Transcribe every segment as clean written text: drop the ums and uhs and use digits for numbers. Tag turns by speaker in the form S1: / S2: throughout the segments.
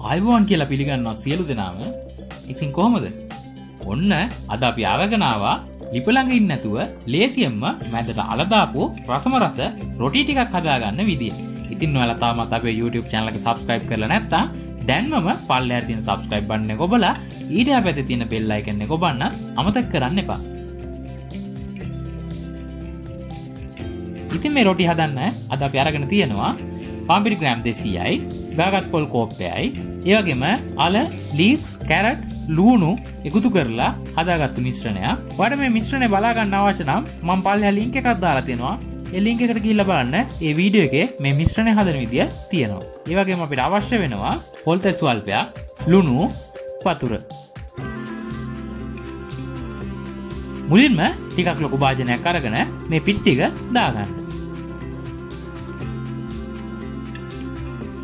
S1: ආයුබෝවන් කියලා පිළිගන්නවා සියලු දෙනාම. ඉතින් කොහමද? ඔන්න අද අපි අරගෙන ආවා ලිප ළඟ ඉන්න නැතුව ලේසියෙන්ම මැදට අල දාපු රසම රස රොටි ටිකක් හදාගන්න විදිය. ඉතින් ඔයාලා තාමත් අපේ YouTube channel එක subscribe කරලා නැත්නම් දැන්මම පල්ලෙහා තියෙන subscribe button එක ඔබලා ඊට යටපැත්තේ තියෙන bell icon එක ඔබන්න අමතක කරන්න එපා. ඉතින් මේ රොටි හදන්න අද අපි අරගෙන තියෙනවා පාම්පිරි ග්‍රෑම් 200යි, ගාගත් පොල් කෝප්පයයි, ඒ වගේම අල, ලීක්ස්, කැරට්, ලුණු එකතු කරලා හදාගත්තු මිශ්‍රණයක්. ඔයාලට මේ මිශ්‍රණය බලා ගන්න අවශ්‍ය නම් මම පල්ලෙහා link එකක් දාලා තියෙනවා. ඒ link එකට ගිහිල්ලා බලන්න. මේ වීඩියෝ එකේ මේ මිශ්‍රණය හදන විදිය තියෙනවා. ඒ වගේම අපිට අවශ්‍ය වෙනවා පොල් තෙල් ස්වල්පයක්, ලුණු, වතුර. මුලින්ම ටිකක් ලොකු භාජනයක් අරගෙන මේ පිටි ටික දාගන්න.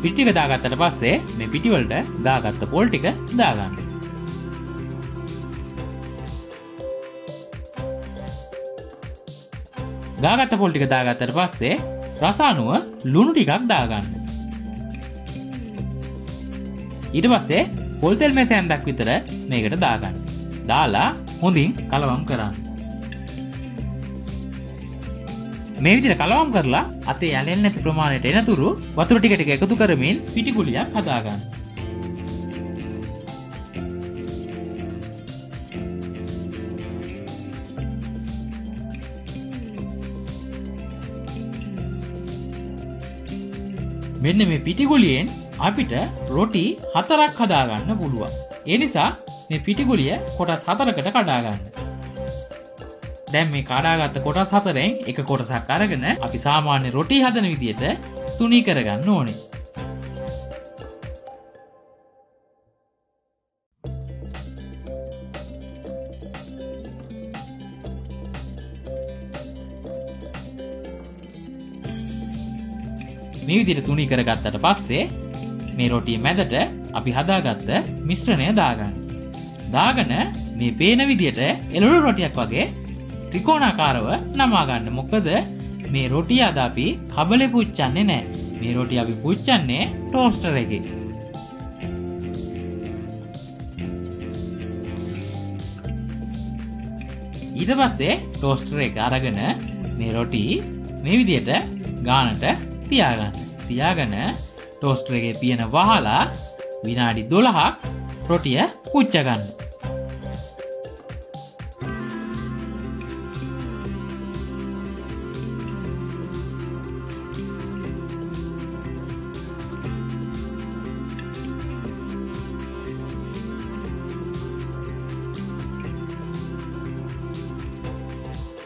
S1: පිටි ටික දාගත්තට පස්සේ මේ පිටි වලට දාගත්ත පොල් ටික දාගන්න. දාගත්ත පොල් ටික දාගත්තට පස්සේ රස අනුව ලුණු ටිකක් දාගන්න. ඊට පස්සේ පොල් තෙල් මේසයක් විතර මේකට දාගන්න. දාලා හොඳින් කලවම් කරන්න. මේ විදිහට කලවම් කරලා අතේ ඇලෙන්නේ නැති ප්‍රමාණයට එනතුරු වතුර ටික ටික එකතු කරමින් පිටි ගුලියක් හදාගන්න. මෙන්න මේ පිටි ගුලියෙන් අපිට රොටි 4ක් හදාගන්න පුළුවන්. ඒ නිසා මේ පිටි ගුලිය කොටස් 4කට කඩා ගන්න. දැන් මේ කඩාගත්ත කොටස් 4ෙන් එක කොටසක් අරගෙන අපි සාමාන්‍ය රොටි හදන විදියට තුනී කරගන්න ඕනේ. මේ විදිහට තුනී කරගත්තට පස්සේ මේ රොටිය මැදට අපි හදාගත්ත මිශ්‍රණය දාගන්න. දාගෙන මේ පේන විදිහට එළවලු රොටියක් වගේ ත්‍රිකෝණාකාරව නමා ගන්න. මොකද මේ රොටිය අද අපි කබලේ පුච්චන්නේ නැහැ. මේ රොටිය අපි පුච්චන්නේ ටෝස්ටර් එකේ. ඊට පස්සේ ටෝස්ටර් එක අරගෙන මේ රොටි මේ විදිහට ගානට තියාගන්න. ටෝස්ටර් එකේ පියන වහලා විනාඩි 12ක් රොටිය පුච්ච ගන්න.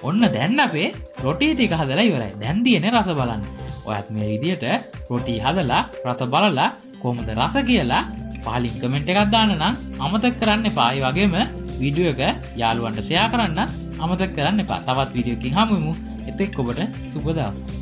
S1: ඔන්න දැන් අපේ රොටි ටික හදලා ඉවරයි. දැන් තියෙන්නේ රස බලන්න. ඔයත් මේ විදියට රොටි හදලා රස බලලා කොහොමද රස කියලා පහලින් කමෙන්ට් එකක් දාන්න නම් අමතක කරන්න එපා. ඒ වගේම වීඩියෝ එක යාළුවන්ට ෂෙයා කරන්න අමතක කරන්න එපා. තවත් වීඩියෝ එකකින් හමු වෙමු. එතෙක් ඔබට සුබ දවසක්.